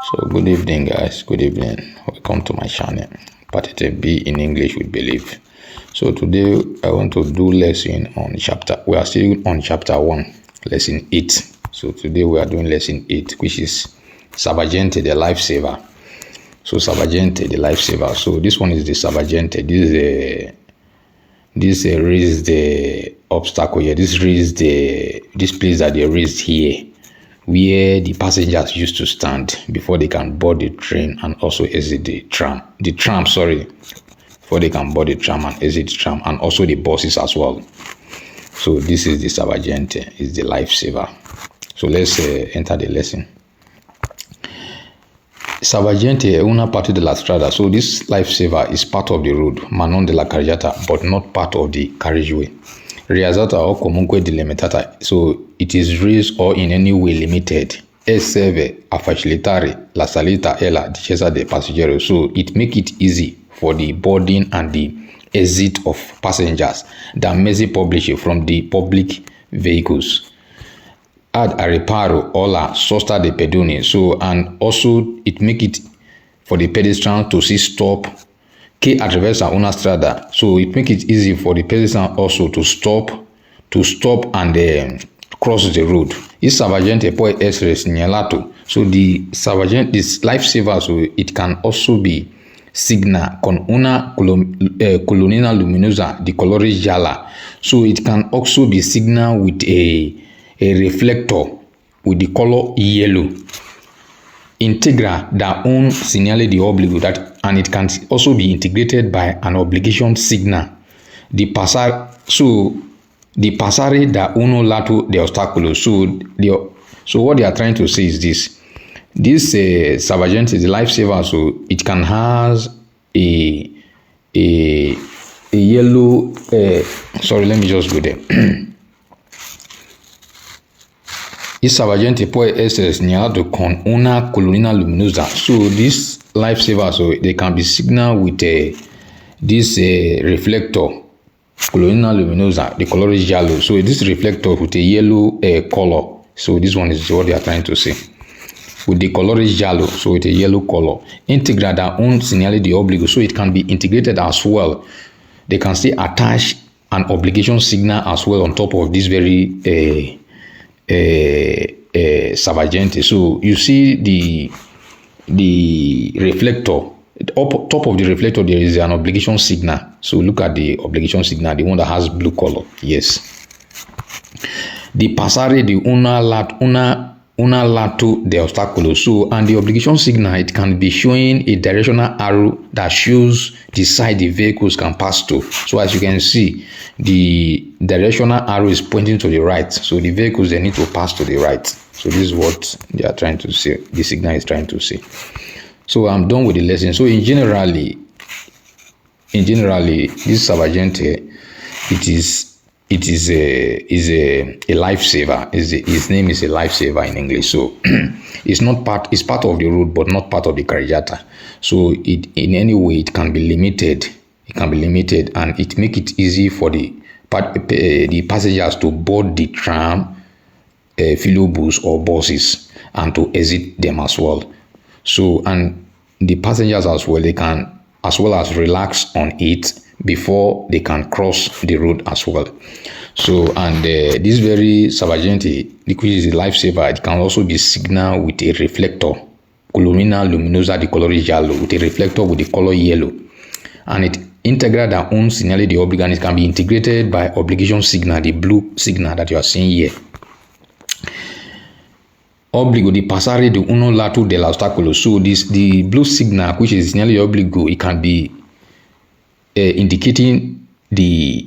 So good evening guys, good evening. Welcome to my channel, Part B in English with Belief. So today I want to do lesson on we are still on chapter 1, lesson 8. So today we are doing lesson 8, which is Sabagente, the lifesaver. So Sabagente, the lifesaver. So this one is the Sabagente. This raised the obstacle here. This place that they raised here, where the passengers used to stand before they can board the train and also exit the tram. Before they can board the tram and exit the tram, and also the buses as well. So this is the Sabagente, is the lifesaver. So let's enter the lesson. Sabagente è una parte della strada. So this lifesaver is part of the road, ma non della carreggiata, but not part of the carriageway. Rialzata o comunque delimitata, so it is raised or in any way limited, e serve a facilitare la salita e la discesa dei passeggeri. So it make it easy for the boarding and the exit of passengers that mezzi pubblici from the public vehicles. Add a reparo or la sosta de pedoni. So, and also it make it for the pedestrian to see stop che attraversa una strada. So it make it easy for the pedestrian also to stop and cross the road. Il Sabagente può essere segnalato. So this lifesaver, so it can also be signal con una colonnina luminosa di colore gialla. So it can also be signal with a reflector with the color yellow. Integra da un segnale di obbligo, and it can also be integrated by an obligation signal. The passare da uno lato de ostacolo. So what they are trying to say is this. This Sabagente is the lifesaver, so it can has a yellow sorry, let me just go there. Il Sabagente può essere segnalato con una colonnina luminosa. So this lifesaver, so they can be signaled with this reflector, colonnina luminosa, the color is yellow. So this reflector with a yellow color. So this one is what they are trying to say. With the color is yellow, so with a yellow color. Integra da un segnale di obbligo, so it can be integrated as well. They can still attach an obligation signal as well on top of this very Sabagente. So you see the reflector, top of the reflector there is an obligation signal. So look at the obligation signal, the one that has blue color. Yes. The passare di una lato de ostacolo. So, and the obligation signal, it can be showing a directional arrow that shows the side the vehicles can pass to. So as you can see, the directional arrow is pointing to the right. So the vehicles, they need to pass to the right. So this is what they are trying to say. The signal is trying to say. So I'm done with the lesson. So in generally, this Sabagente, it is a lifesaver. His name is a lifesaver in English. So it's part of the road, but not part of the carreggiata. So in any way it can be limited. It can be limited, and it make it easy for the passengers to board the tram, filobus or buses, and to exit them as well. So, and the passengers as well, they can as well as relax on it before they can cross the road as well. So, and this very Sabagente, which is a lifesaver, it can also be signaled with a reflector, colonnina luminosa di colore giallo, with a reflector with the color yellow, and it integra da un segnale di obbligo, and it can be integrated by obligation signal, the blue signal that you are seeing here. Obbligo di passare di uno lato dell'ostacolo. So the blue signal, which is segnale di obbligo, it can be indicating the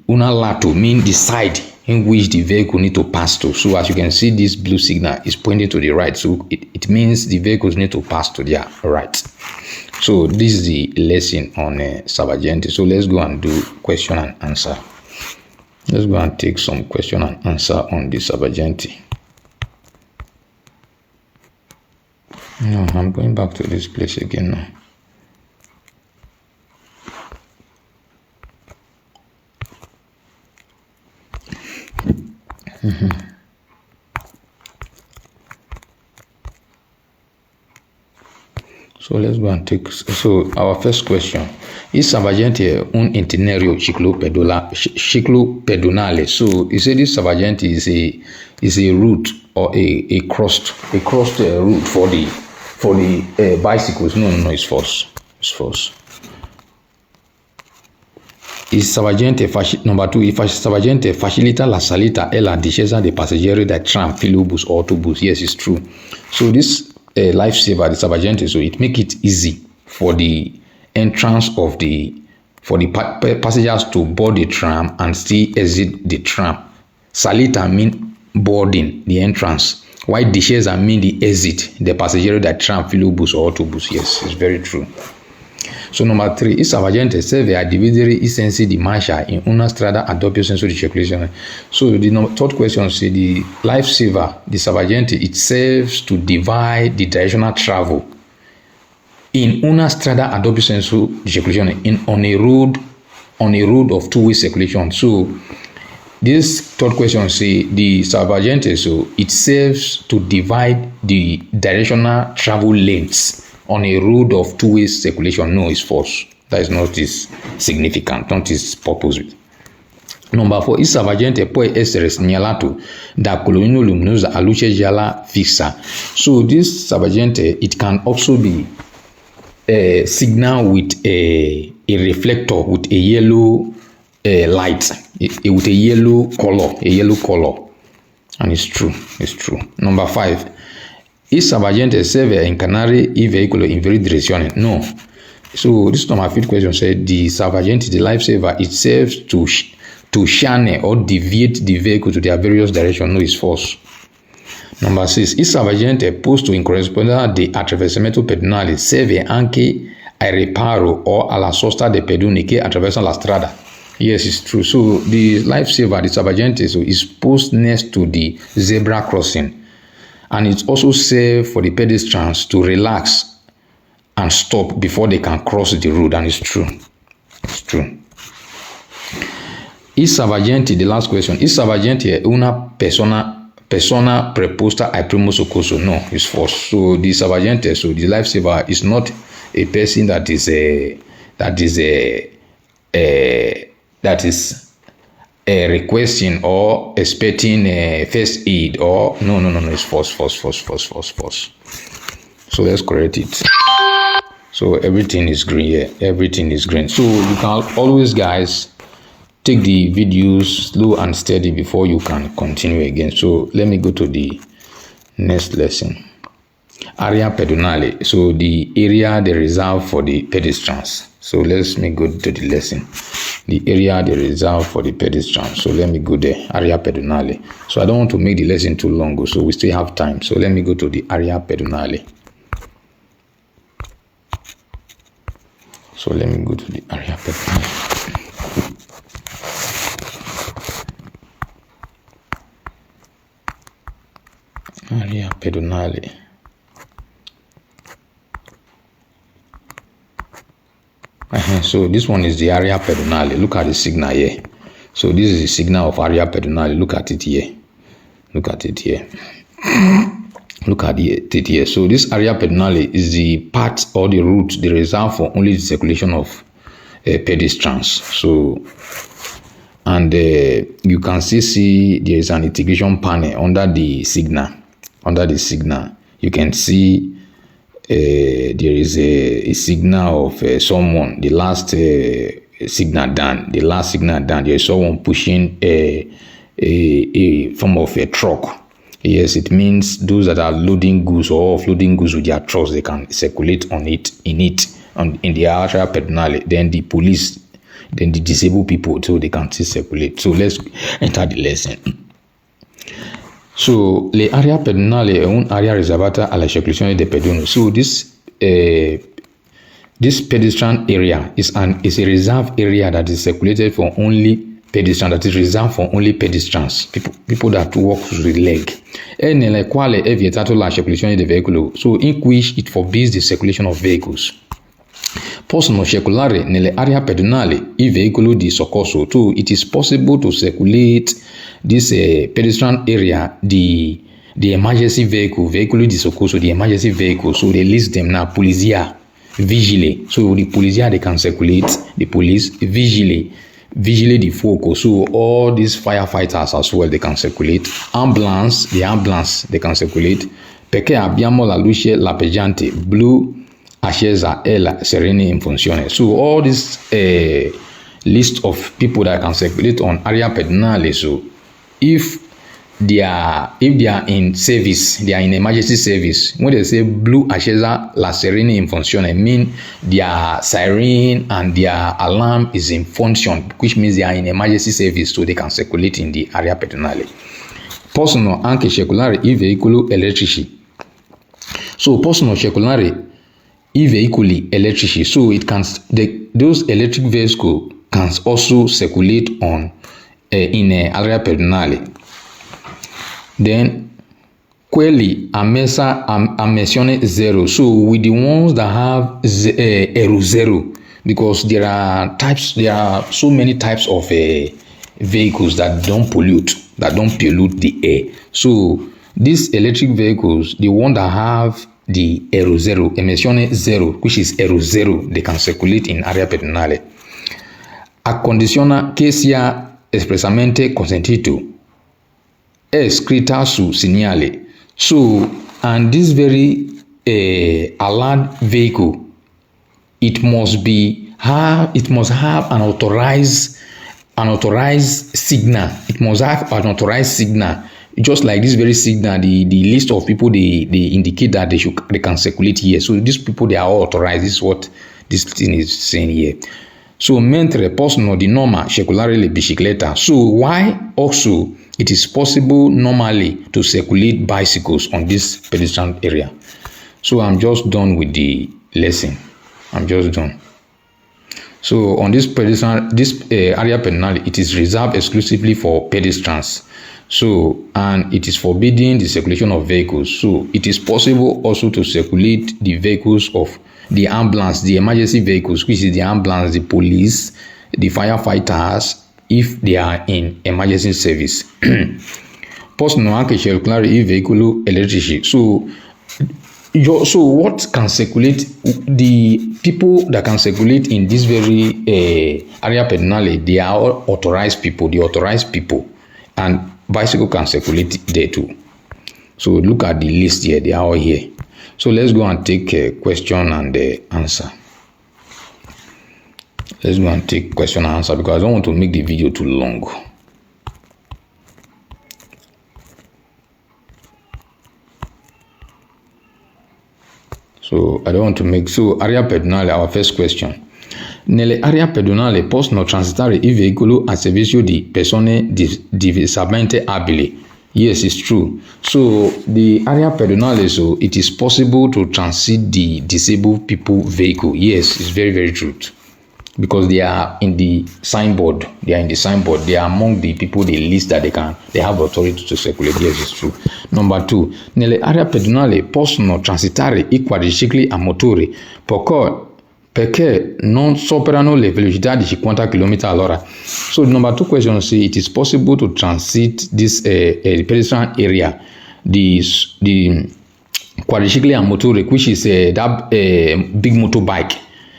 una lato, mean the side in which the vehicle need to pass to. So as you can see, this blue signal is pointing to the right. So it means the vehicles need to pass to their right. So this is the lesson on Sabagente. So let's go and do question and answer. Let's go and take some question and answer on the Sabagente. No, I'm going back to this place again now. So let's go and take. So our first question is Salvagente un itinerario ciclopedonale. So you say this Salvagente is a route or a crossed route for the bicycles. No, it's false. It's false. Il Salvagente number 2, il Salvagente facilita la salita e la discesa dei passeggeri da tram, filobus or autobus. Yes, it's true. So this lifesaver, the Salvagente, so it make it easy for the entrance of passengers to board the tram and still exit the tram. Salita mean boarding, the entrance, while discesa mean the exit, the passeggeri da tram, filobus or autobus. Yes, it's very true. So number 3, il Salvagente serve a dividere i sensi di marcia in una strada a doppio senso di circolazione. So the third question say the lifesaver, the Salvagente, it serves to divide the directional travel in una strada a doppio senso di circolazione on a road of two-way circulation. So this third question say the Salvagente, so it serves to divide the directional travel lanes on a road of two-way circulation. No, it's false. That is not its significant, not its purpose. Number 4, il Salvagente può essere segnalato da colonnino luminosa a luce gialla fissa. So this Salvagente, it can also be a signal with a reflector with a yellow light, with a yellow color, and it's true. Number 5. Il Salvagente serve a incarnare il veicolo in varie direzioni. No. So this number 5 question said the Salvagente, the lifesaver, it serves to shine or deviate the vehicle to their various directions. No, it's false. Number 6. Il Salvagente posto in corrispondenza di attraversamento pedonale serve anche al riparo o alla sosta dei pedoni che attraversano la strada. Yes, it's true. So the lifesaver, the Salvagente, so is posed next to the zebra crossing. And it's also safe for the pedestrians to relax and stop before they can cross the road. And it's true. It's true. Il Salvagente, the last question. Il Salvagente è una persona preposta al primo soccorso. No, it's false. So the Salvagente, so the lifesaver is not a person that is requesting or expecting first aid or no, it's false. So let's correct it. So everything is green here. Everything is green. So you can always, guys, take the videos slow and steady before you can continue again. So let me go to the next lesson. Area pedonale. So the area they reserve for the pedestrians. So let me go to the lesson. The area they reserve for the pedestrians. So let me go there. Area pedonale. So I don't want to make the lesson too long, so we still have time. So let me go to the area pedonale. So let me go to the area pedonale. Area pedonale. So this one is the area pedonale. Look at the signal here. So this is the signal of area pedonale. Look at it here. Look at it here. So this area pedonale is the part or the route they reserve for only the circulation of pedestrians. So, and you can see there is an integration panel under the signal. You can see there is a signal of someone. The last signal down. There is someone pushing a form of a truck. Yes, it means those that are loading goods or offloading goods with their trucks, they can circulate in the area pedonale. Then the police, then the disabled people, so they can still circulate. So let's enter the lesson. So l'area pedonale è un'area riservata alla circolazione dei pedoni. So this pedestrian area is a reserved area that is circulated for only pedestrians, that is reserved for only pedestrians, people that walk with leg. E nelle quale è vietato la circolazione dei veicoli, so in which it forbids the circulation of vehicles. Possono circolare nelle aree pedonali I veicoli di soccorso. So it is possible to circulate this pedestrian area, the the emergency vehicle di soccorso, the emergency vehicle. So they list them now. Polizia, vigile. So the polizia, they can circulate. The police, vigile the foco. So all these firefighters as well, they can circulate. Ambulance, they can circulate. Perché abbiamo la luce lampeggiante blu accesa e la sirene in funzione. So all this list of people that can circulate on area pedonale. So if they are in service, they are in emergency service. When they say blu accesa la sirene in funzione, mean their siren and their alarm is in function, which means they are in emergency service, so they can circulate in the area pedonale. Possono anche circolare i veicoli elettrici. So possono circolare i veicoli elettrici. So it can those electric vehicles can also circulate on in area pedonale. Then quelli a menzione zero. So with the ones that have Euro zero, because there are so many types of vehicles that don't pollute the air. So these electric vehicles, the one that have the Euro zero, emissione zero, which is Euro zero, they can circulate in area pedonale. A condizione che sia espressamente consentito è scritta su segnale. So, and this very allowed vehicle, it must have an authorized signal. It must have an authorized signal. Just like this very signal, the list of people they indicate that they can circulate here. So these people, they are all authorized. This is what this thing is saying here. So mentre possono di norma circolare le biciclette. So why also it is possible normally to circulate bicycles on this pedestrian area. So I'm just done with the lesson. I'm just done. So on this area pedonale, it is reserved exclusively for pedestrians. So, and it is forbidding the circulation of vehicles. So it is possible also to circulate the vehicles of the ambulance, the emergency vehicles, which is the ambulance, the police, the firefighters, if they are in emergency service. Possono anche circolare i veicoli elettrici. So what can circulate? The people that can circulate in this very area pedonale, they are all authorized people. The authorized people, and bicycle can circulate there too. So look at the list here; they are all here. So let's go and take a question and answer. Let's go and take question and answer because I don't want to make the video too long. So I don't want to make area pedonale, our first question. Nelle area pedonale possono transitare i veicoli a servizio di persone disabilimente abili. Yes, it's true. So the area pedonale, so it is possible to transit the disabled people vehicle. Yes, it's very, very true. Because they are in the signboard. They are among the people they list that they have authority to circulate. Yes, it's true. Number 2, nelle aree pedonali possono transitare i quadricicli a motore perché non superano le velocità di 50 km/h. So the number 2 question say it is possible to transit this pedestrian area, the quadricicli a motore, which is that big motorbike,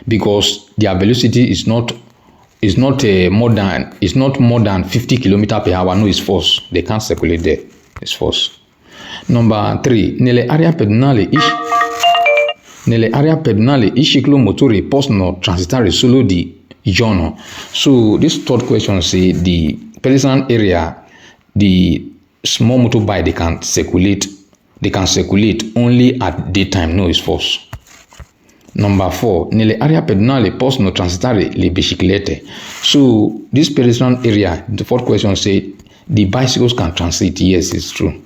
because their velocity is not more than 50 km/h. No, it's false. They can't circulate there. It's false. Number 3, nelle aree pedonali i ciclomotori possono transitare solo di giorno. So this third question say the pedestrian area, the small motorbike, they can circulate only at daytime. No, it's false. Number 4, nelle aree pedonali possono transitare le biciclette. So this pedestrian area, the fourth question say the bicycles can transit. Yes, it's true.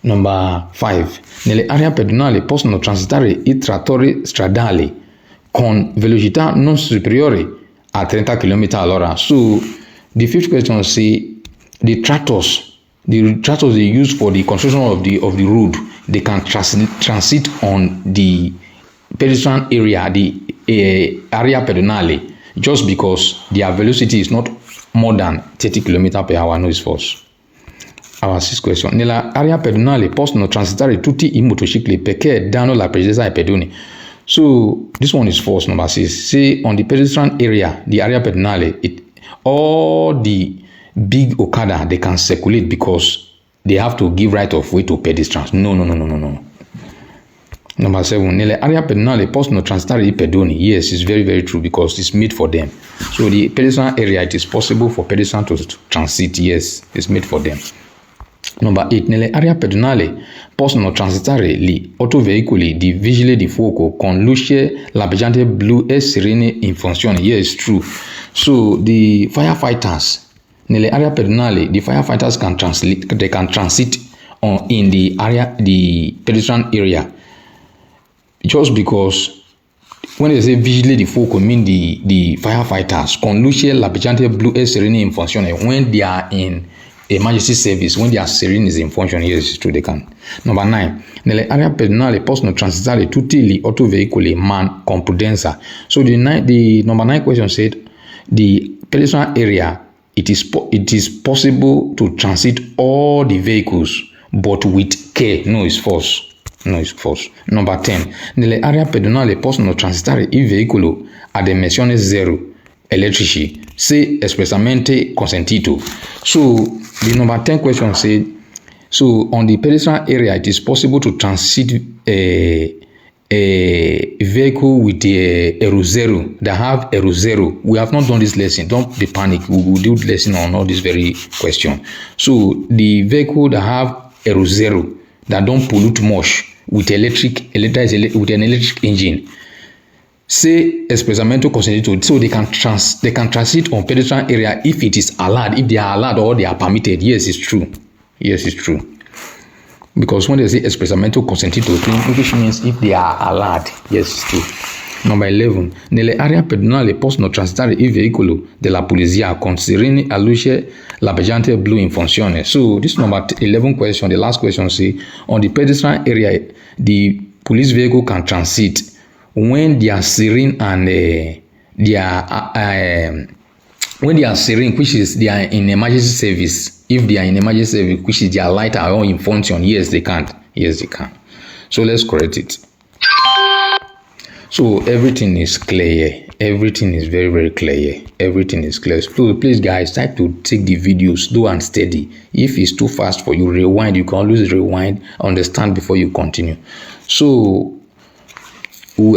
Number 5, nelle aree pedonali possono transitare i trattori stradali con velocità non superiore a 30 km/h. So the fifth question say the tractors they use for the construction of the road, they can transit on the pedestrian area, the area pedonale, just because their velocity is not more than 30 km/h. No, it's false. Our sixth question. Nella area pedonale possono transitare tutti i motocicli perché danno la precedenza ai pedoni. So this one is false. Number 6. Say on the pedestrian area, the area pedonale, all the big Okada, they can circulate because they have to give right of way to pedestrians. No. Number 7. Nelle area pedonale possono transitare i pedoni. Yes, it's very, very true because it's made for them. So the pedestrian area, it is possible for pedestrians to transit. Yes, it's made for them. Number 8. Nelle area pedonale possono transitare gli autoveicoli di vigili di fuoco con luce lampeggiante blu e sirene in funzione. Yes, true. So the firefighters, nelle area pedonali, the firefighters can transit in the pedestrian area. Just because when they say vigili di fuoco, mean the firefighters con luce lampeggiante blu e sirene in funzione. When they are in emergency service, when their siren is in function, yes, true, they can. Number 9. Nelle area pedonali possono transitare tutti gli autoveicoli ma con prudenza. So the number 9 question said the pedestrian area, it is possible to transit all the vehicles but with care. No, it's false. Number 10. Nelle area pedonali possono transitare i veicoli ad emissione zero elettrici se espressamente consentito. So the number 10 question said, so on the pedestrian area, it is possible to transit a vehicle with a Euro Zero that have Euro Zero. We have not done this lesson. Don't be panic. We will do lesson on all this very question. So the vehicle that have Euro Zero that don't pollute much with an electric engine, say espressamento consentito, so they can transit on pedestrian area if it is allowed, if they are allowed or they are permitted. Yes, it's true. Because when they say espressamento consentito, which means if they are allowed. Yes, it's true. Number 11. Nelle aree pedonali possono transitare i veicoli della polizia con sirene a luce lampeggiante blu in funzione. So this number 11 question, the last question, say on the pedestrian area, the police vehicle can transit when they are siren and when they are siren, which is they are in emergency service. If they are in emergency service, which is their light are all in function, yes, they can. So let's correct it. So everything is clear. Everything is very, very clear. Everything is clear. So please, guys, try to take the videos slow and steady. If it's too fast for you, rewind. You can always rewind, understand before you continue. So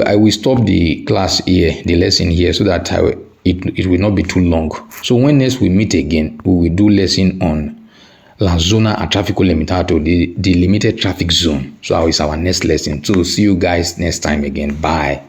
I will stop the class here, the lesson here, so that it will not be too long. So when next we meet again, we will do lesson on La Zona a Traffico Limitato, the limited traffic zone. So it's our next lesson. So see you guys next time again. Bye.